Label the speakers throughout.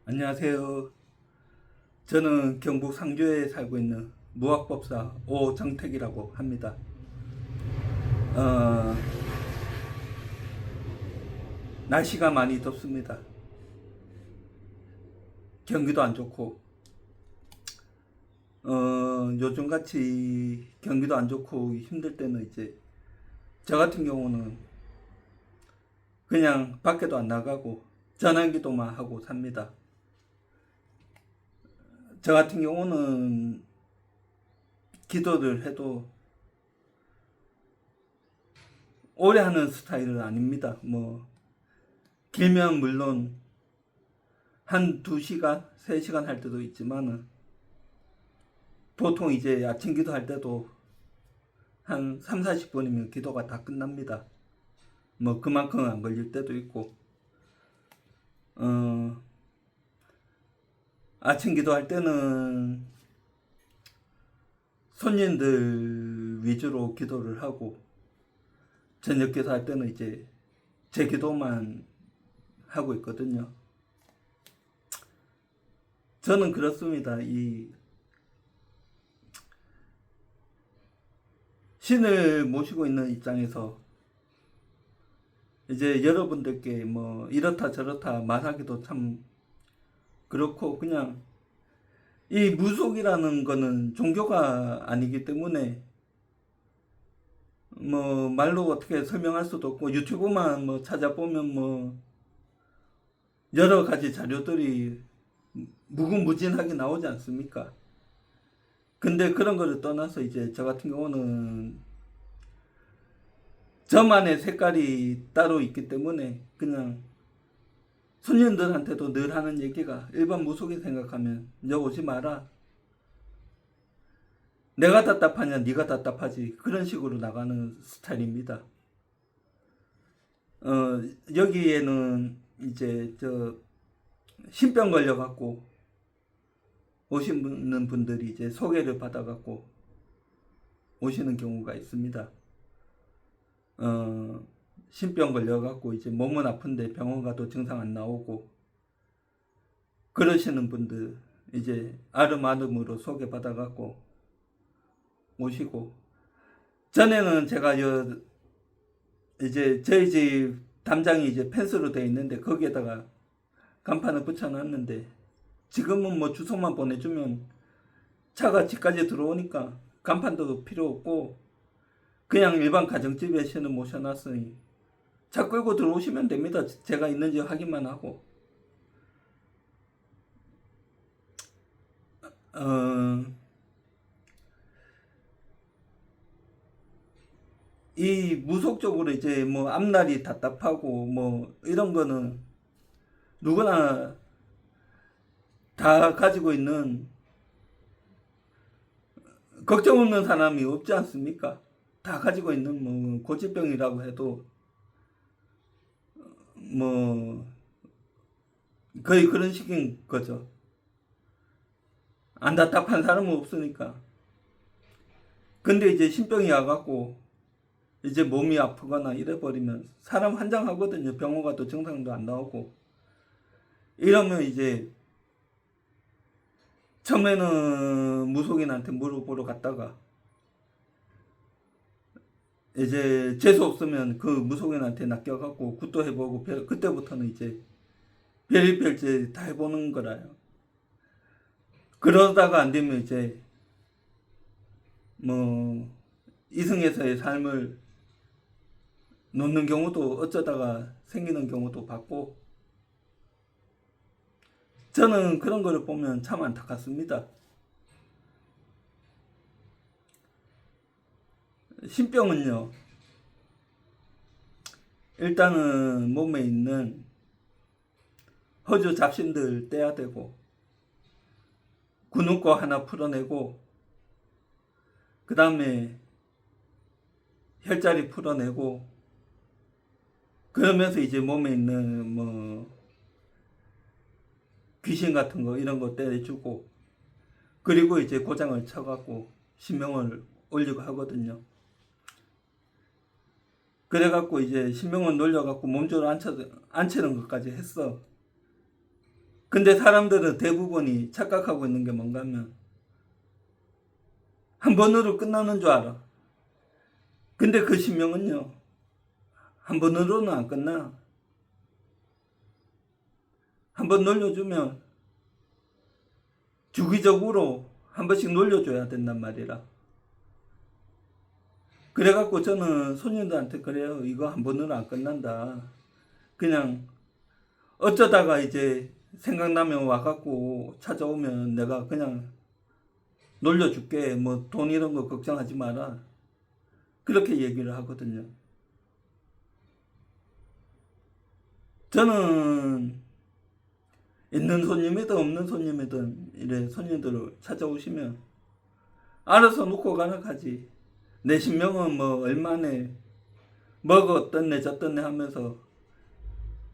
Speaker 1: 안녕하세요. 저는 경북 상주에 살고 있는 무학법사 오정택이라고 합니다. 어, 날씨가 많이 덥습니다. 경기도 안 좋고, 요즘같이 경기도 안 좋고 힘들 때는 이제 저 같은 경우는 그냥 밖에도 안 나가고 전화기도만 하고 삽니다. 저 같은 경우는 기도를 해도 오래 하는 스타일은 아닙니다. 길면 물론 한 2시간, 3시간 할 때도 있지만은 보통 이제 아침 기도할 때도 한 3, 40분이면 기도가 다 끝납니다. 그만큼 안 걸릴 때도 있고, 어, 아침 기도할 때는 손님들 위주로 기도를 하고, 저녁 기도할 때는 이제 제 기도만 하고 있거든요. 저는 그렇습니다. 이 신을 모시고 있는 입장에서 이제 여러분들께 이렇다 저렇다 말하기도 참 그렇고, 그냥 이 무속이라는 거는 종교가 아니기 때문에 말로 어떻게 설명할 수도 없고, 유튜브만 찾아보면 여러 가지 자료들이 무궁무진하게 나오지 않습니까? 근데 그런 거를 떠나서 이제 저 같은 경우는 저만의 색깔이 따로 있기 때문에 그냥 손님들한테도 늘 하는 얘기가, 일반 무속인 생각하면 너 오지 마라, 내가 답답하냐 네가 답답하지, 그런 식으로 나가는 스타일입니다. 여기에는 이제 저 신병 걸려갖고 오시는 분들이 이제 소개를 받아갖고 오시는 경우가 있습니다. 신병 걸려갖고 이제 몸은 아픈데 병원 가도 증상 안 나오고 그러시는 분들 이제 아름아름으로 소개받아갖고 오시고, 전에는 제가 이제 저희 집 담장이 이제 펜스로 되어 있는데 거기에다가 간판을 붙여놨는데, 지금은 주소만 보내주면 차가 집까지 들어오니까 간판도 필요 없고 그냥 일반 가정집에 신을 모셔놨으니 차 끌고 들어오시면 됩니다. 제가 있는지 확인만 하고. 어, 이 무속적으로 이제 앞날이 답답하고 이런 거는 누구나 다 가지고 있는, 걱정 없는 사람이 없지 않습니까? 다 가지고 있는 고질병이라고 해도 뭐 거의 그런 식인 거죠. 안 답답한 사람은 없으니까. 근데 이제 신병이 와갖고 이제 몸이 아프거나 이래버리면 사람 환장하거든요. 병원 가도 증상도 안 나오고. 이러면 이제 처음에는 무속인한테 물어보러 갔다가 이제 재수 없으면 그 무속인한테 낚여갖고 굿도 해보고, 그때부터는 이제 별의별 짓다 해보는 거라요. 그러다가 안 되면 이제 이승에서의 삶을 놓는 경우도 어쩌다가 생기는 경우도 봤고, 저는 그런 거를 보면 참 안타깝습니다. 신병은요, 일단은 몸에 있는 허주 잡신들 떼야 되고, 근육거 하나 풀어내고, 그 다음에 혈자리 풀어내고, 그러면서 이제 몸에 있는 귀신 같은 거 이런 거 떼주고, 그리고 이제 고장을 쳐갖고 신명을 올리고 하거든요. 그래갖고 이제 신명을 놀려갖고 몸쪽으로 앉히는 것까지 했어. 근데 사람들은 대부분이 착각하고 있는 게 뭔가 하면 한 번으로 끝나는 줄 알아. 근데 그 신명은요, 한 번으로는 안 끝나. 한 번 놀려주면 주기적으로 한 번씩 놀려줘야 된단 말이라. 그래갖고 저는 손님들한테 그래요. 이거 한 번으로 안 끝난다. 그냥 어쩌다가 이제 생각나면 와갖고 찾아오면 내가 그냥 놀려줄게. 뭐 돈 이런 거 걱정하지 마라. 그렇게 얘기를 하거든요. 저는 있는 손님이든 없는 손님이든 이래 손님들을 찾아오시면 알아서 놓고 가나 가지. 내 신명은 뭐 얼마네 뭐가 어떻네 저떻네 하면서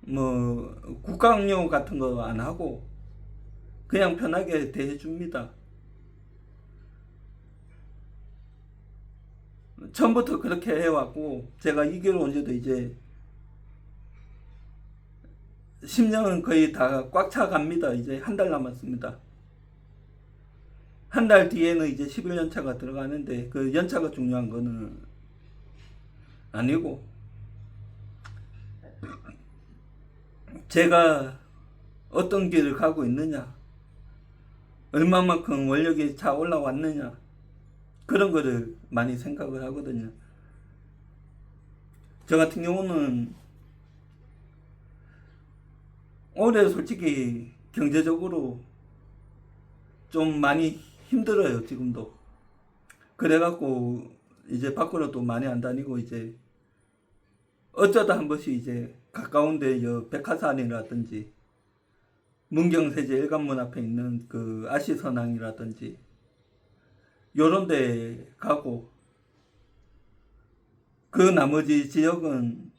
Speaker 1: 뭐 국강요 같은 거 안 하고 그냥 편하게 대해줍니다. 처음부터 그렇게 해왔고 제가 이 길을 온 지도 이제 10년은 거의 다 꽉 차갑니다. 이제 한 달 남았습니다. 한 달 뒤에는 이제 11년 차가 들어가는데 그 연차가 중요한 거는 아니고 제가 어떤 길을 가고 있느냐, 얼마만큼 원력이 차 올라왔느냐, 그런 거를 많이 생각을 하거든요. 저 같은 경우는 올해 솔직히 경제적으로 좀 많이 힘들어요, 지금도. 그래갖고 이제 밖으로 또 많이 안 다니고 이제 어쩌다 한 번씩 이제 가까운데 백화산이라든지 문경세제 일관문 앞에 있는 그 아시선항이라든지 요런 데 가고 그 나머지 지역은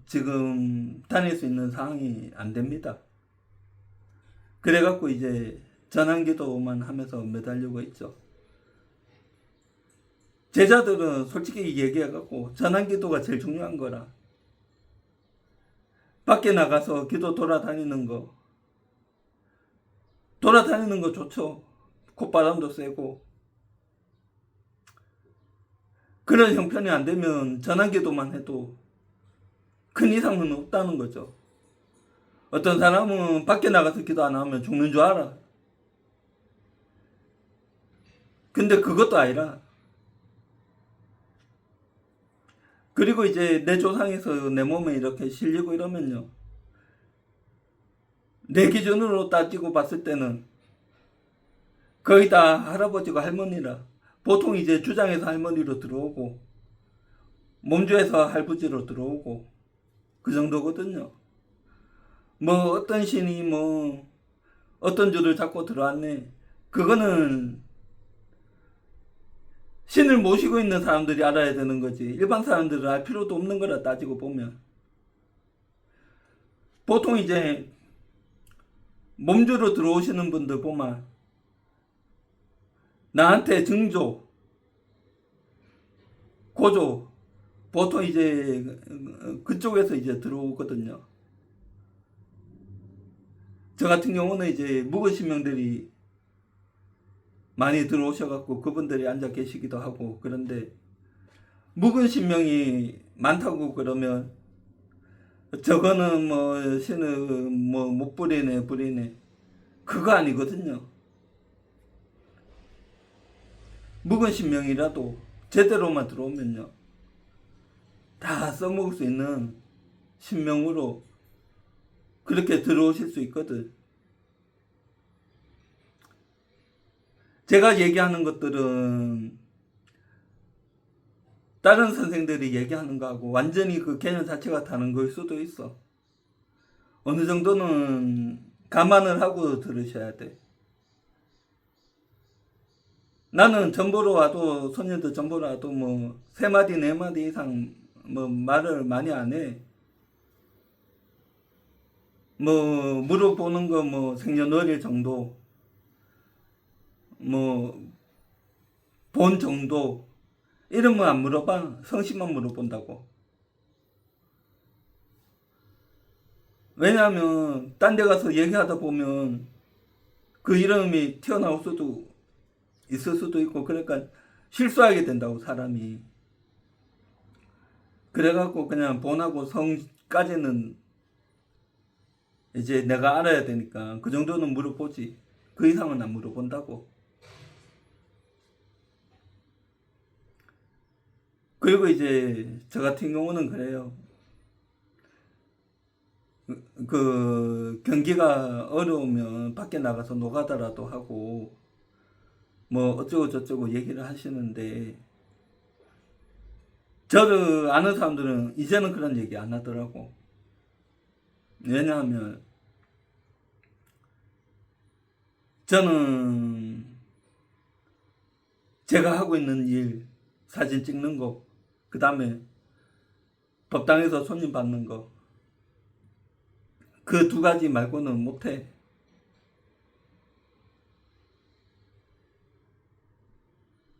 Speaker 1: 지금 다닐 수 있는 상황이 안 됩니다. 그래갖고 이제 전환기도만 하면서 매달리고 있죠. 제자들은 솔직히 얘기해갖고 전환기도가 제일 중요한 거라. 밖에 나가서 기도 돌아다니는 거 좋죠. 콧바람도 쐬고. 그런 형편이 안 되면 전환기도만 해도 큰 이상은 없다는 거죠. 어떤 사람은 밖에 나가서 기도 안 하면 죽는 줄 알아. 근데 그것도 아니라. 그리고 이제 내 조상에서 내 몸에 이렇게 실리고 이러면요, 내 기준으로 따지고 봤을 때는 거의 다 할아버지고 할머니라. 보통 이제 주장에서 할머니로 들어오고 몸주에서 할부지로 들어오고 그 정도거든요. 뭐 어떤 신이 뭐 어떤 줄을 잡고 들어왔네, 그거는 신을 모시고 있는 사람들이 알아야 되는 거지 일반 사람들은 알 필요도 없는 거라. 따지고 보면 보통 이제 몸주로 들어오시는 분들 보면 나한테 증조, 고조 보통 이제 그쪽에서 이제 들어오거든요. 저 같은 경우는 이제 묵은 신명들이 많이 들어오셔갖고 그분들이 앉아 계시기도 하고. 그런데 묵은 신명이 많다고 그러면 저거는 뭐 신은 뭐 못 부리네 부리네, 그거 아니거든요. 묵은 신명이라도 제대로만 들어오면요 다 써먹을 수 있는 신명으로 그렇게 들어오실 수 있거든. 제가 얘기하는 것들은 다른 선생들이 얘기하는 거하고 완전히 그 개념 자체가 다른 걸 수도 있어. 어느 정도는 감안을 하고 들으셔야 돼. 나는 전보러 와도, 손님들 전보러 와도 뭐 3마디 4마디 이상 뭐 말을 많이 안 해. 뭐 물어보는 거 뭐 생년월일 정도, 뭐 본 정도, 이름은 안 물어봐. 성씨만 물어본다고. 왜냐하면 딴 데 가서 얘기하다 보면 그 이름이 튀어나올 수도 있을 수도 있고, 그러니까 실수하게 된다고 사람이. 그래갖고 그냥 본하고 성까지는 이제 내가 알아야 되니까 그 정도는 물어보지. 그 이상은 안 물어본다고. 그리고 이제 저 같은 경우는 그래요. 그 경기가 어려우면 밖에 나가서 노가다라도 하고 뭐 어쩌고 저쩌고 얘기를 하시는데, 저를 아는 사람들은 이제는 그런 얘기 안 하더라고. 왜냐하면 저는 제가 하고 있는 일, 사진 찍는 거, 그 다음에 법당에서 손님 받는 거, 그 두 가지 말고는 못해.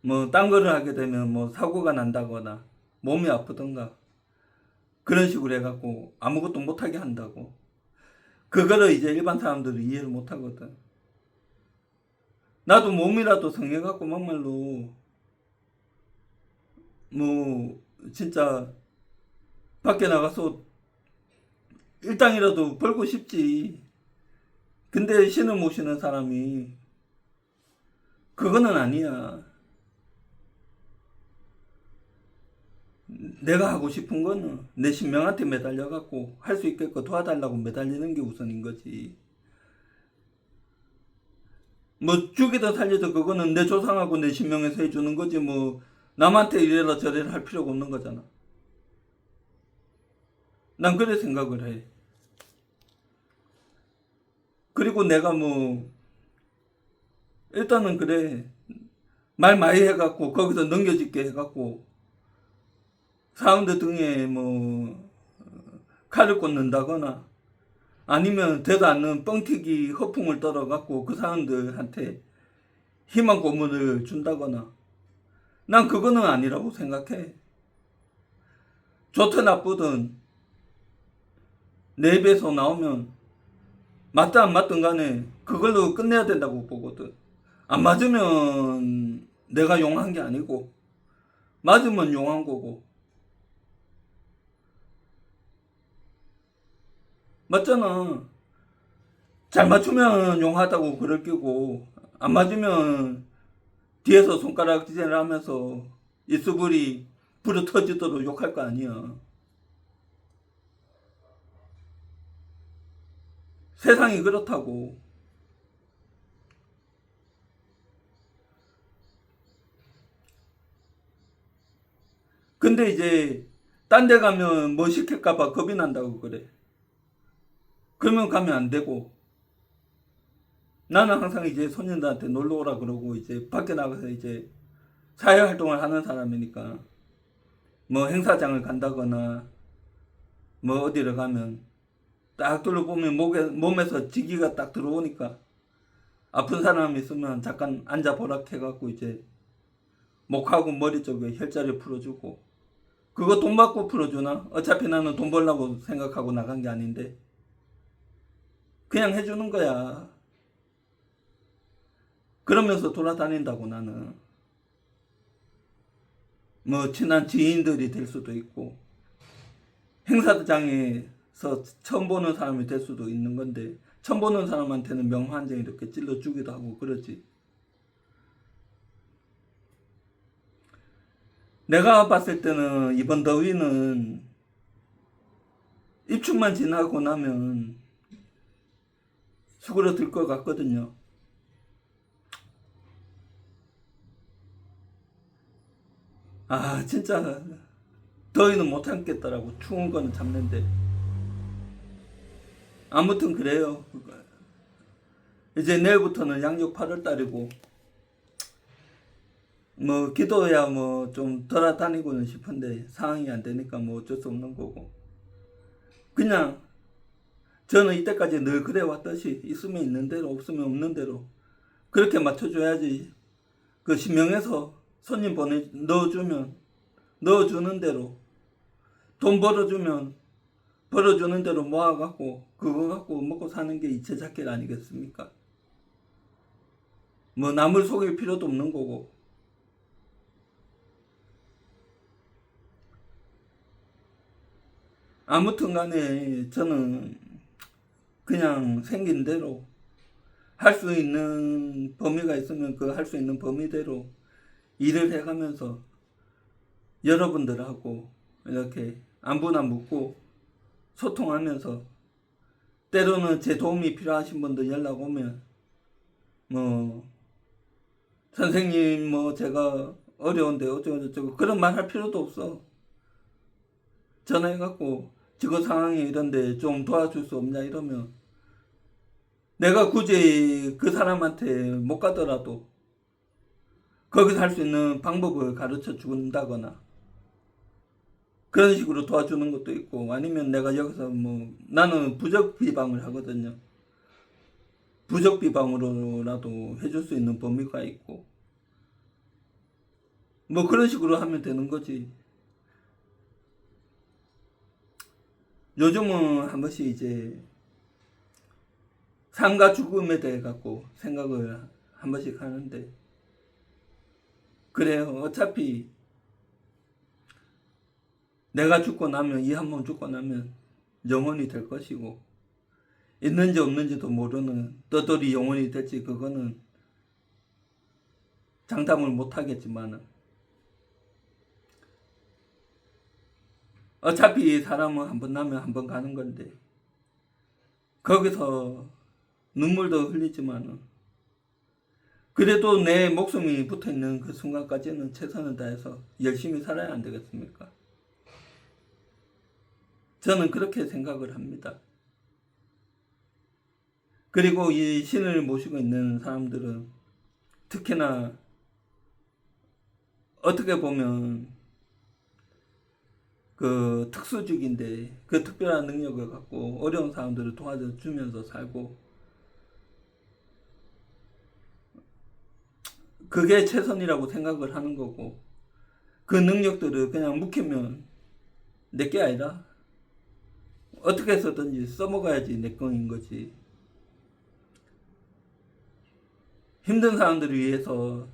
Speaker 1: 뭐 딴 거를 하게 되면 뭐 사고가 난다거나 몸이 아프던가 그런 식으로 해갖고 아무것도 못하게 한다고. 그거를 이제 일반 사람들은 이해를 못하거든. 나도 몸이라도 성해갖고 막말로 뭐 진짜 밖에 나가서 일당이라도 벌고 싶지. 근데 신을 모시는 사람이 그거는 아니야. 내가 하고 싶은 거는 내 신명한테 매달려갖고 할 수 있겠고 도와달라고 매달리는 게 우선인 거지. 뭐 죽이든 살리든 그거는 내 조상하고 내 신명에서 해주는 거지. 뭐 남한테 이래라 저래라 할 필요가 없는 거잖아. 난 그래 생각을 해. 그리고 내가 뭐 일단은 그래, 말 많이 해갖고 거기서 넘겨짓게 해갖고 사람들 등에 뭐 칼을 꽂는다거나 아니면 되도 않는 뻥튀기 허풍을 떨어갖고 그 사람들한테 희망 고문을 준다거나, 난 그거는 아니라고 생각해. 좋든 나쁘든 내 입에서 나오면 맞든 안 맞든 간에 그걸로 끝내야 된다고 보거든. 안 맞으면 내가 용한 게 아니고 맞으면 용한 거고. 맞잖아. 잘 맞추면 용하다고 그럴 끼고 안 맞으면 뒤에서 손가락질을 하면서 이수불이 불어 터지도록 욕할 거 아니야. 세상이 그렇다고. 근데 이제 딴 데 가면 뭐 시킬까봐 겁이 난다고 그래. 그러면 가면 안 되고, 나는 항상 이제 손님들한테 놀러 오라 그러고 이제 밖에 나가서 이제 사회 활동을 하는 사람이니까 뭐 행사장을 간다거나 뭐 어디를 가면 딱 둘러보면 몸에서 지기가 딱 들어오니까 아픈 사람이 있으면 잠깐 앉아보라 해갖고 이제 목하고 머리 쪽에 혈자리 풀어주고. 그거 돈 받고 풀어주나? 어차피 나는 돈 벌려고 생각하고 나간 게 아닌데 그냥 해주는 거야. 그러면서 돌아다닌다고. 나는 뭐 친한 지인들이 될 수도 있고 행사장에서 처음 보는 사람이 될 수도 있는 건데, 처음 보는 사람한테는 명한정 이렇게 찔러주기도 하고 그러지. 내가 봤을 때는 이번 더위는 입춘만 지나고 나면 수그러들 것 같거든요. 아 진짜 더위는 못 참겠더라고. 추운 거는 참는데. 아무튼 그래요. 이제 내일부터는 양력 8월 달이고 뭐 기도야 뭐 좀 돌아다니고는 싶은데 상황이 안 되니까 뭐 어쩔 수 없는 거고. 그냥 저는 이때까지 늘 그래 왔듯이 있으면 있는 대로 없으면 없는 대로 그렇게 맞춰줘야지. 그 신명에서 손님 넣어주면 넣어주는 대로, 돈 벌어주면 벌어주는 대로 모아갖고 그거 갖고 먹고 사는 게 이채작길 아니겠습니까? 뭐 남을 속일 필요도 없는 거고. 아무튼 간에 저는 그냥 생긴 대로 할 수 있는 범위가 있으면 그 할 수 있는 범위대로 일을 해가면서 여러분들하고 이렇게 안부나 묻고 소통하면서, 때로는 제 도움이 필요하신 분들 연락 오면 뭐 선생님 뭐 제가 어려운데 어쩌고저쩌고 그런 말 할 필요도 없어. 전화해갖고 지금 상황이 이런데 좀 도와줄 수 없냐 이러면 내가 굳이 그 사람한테 못 가더라도 거기서 할 수 있는 방법을 가르쳐 준다거나 그런 식으로 도와주는 것도 있고, 아니면 내가 여기서 뭐 나는 부적 비방을 하거든요. 부적 비방으로라도 해줄 수 있는 범위가 있고 뭐 그런 식으로 하면 되는 거지. 요즘은 한 번씩 이제 삶과 죽음에 대해 갖고 생각을 한 번씩 하는데, 그래요. 어차피 내가 죽고 나면, 이 한 몸 죽고 나면 영혼이 될 것이고, 있는지 없는지도 모르는 떠돌이 영혼이 될지 그거는 장담을 못 하겠지만, 어차피 사람은 한 번 나면 한 번 가는 건데 거기서 눈물도 흘리지만 그래도 내 목숨이 붙어있는 그 순간까지는 최선을 다해서 열심히 살아야 안 되겠습니까? 저는 그렇게 생각을 합니다. 그리고 이 신을 모시고 있는 사람들은 특히나 어떻게 보면 그 특수직인데 그 특별한 능력을 갖고 어려운 사람들을 도와주면서 살고, 그게 최선이라고 생각을 하는 거고, 그 능력들을 그냥 묵히면 내게 아니라 어떻게 해서든지 써먹어야지 내 거인 거지. 힘든 사람들을 위해서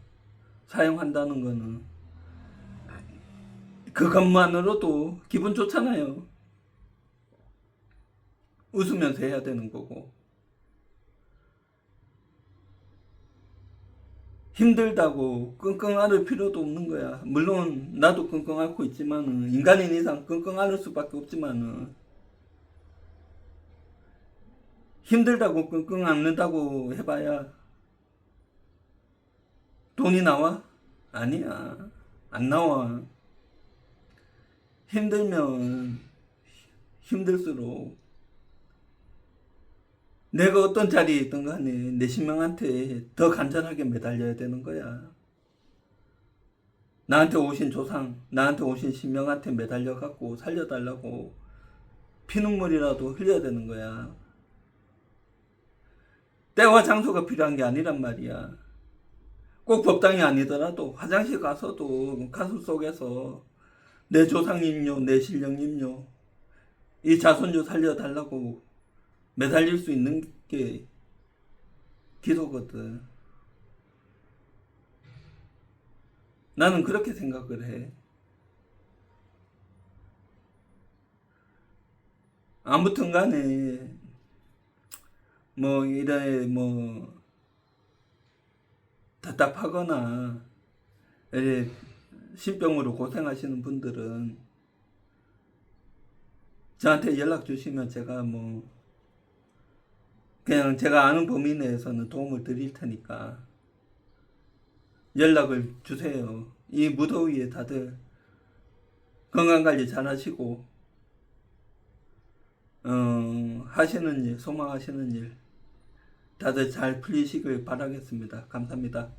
Speaker 1: 사용한다는 거는 그것만으로도 기분 좋잖아요. 웃으면서 해야 되는 거고. 힘들다고 끙끙 앓을 필요도 없는 거야. 물론 나도 끙끙 앓고 있지만은, 인간인 이상 끙끙 앓을 수밖에 없지만은, 힘들다고 끙끙 앓는다고 해봐야 돈이 나와? 아니야. 안 나와. 힘들면 힘들수록 내가 어떤 자리에 있든 간에 내 신명한테 더 간절하게 매달려야 되는 거야. 나한테 오신 조상, 나한테 오신 신명한테 매달려갖고 살려달라고 피눈물이라도 흘려야 되는 거야. 때와 장소가 필요한 게 아니란 말이야. 꼭 법당이 아니더라도 화장실 가서도 가슴 속에서 내 조상님요, 내 신령님요, 이 자손요 살려달라고 매달릴 수 있는 게 기도거든. 나는 그렇게 생각을 해. 아무튼 간에 뭐 이래 뭐 답답하거나 이래 신병으로 고생하시는 분들은 저한테 연락 주시면 제가 뭐 그냥 제가 아는 범위 내에서는 도움을 드릴 테니까 연락을 주세요. 이 무더위에 다들 건강관리 잘 하시고 하시는 일, 소망하시는 일 다들 잘 풀리시길 바라겠습니다. 감사합니다.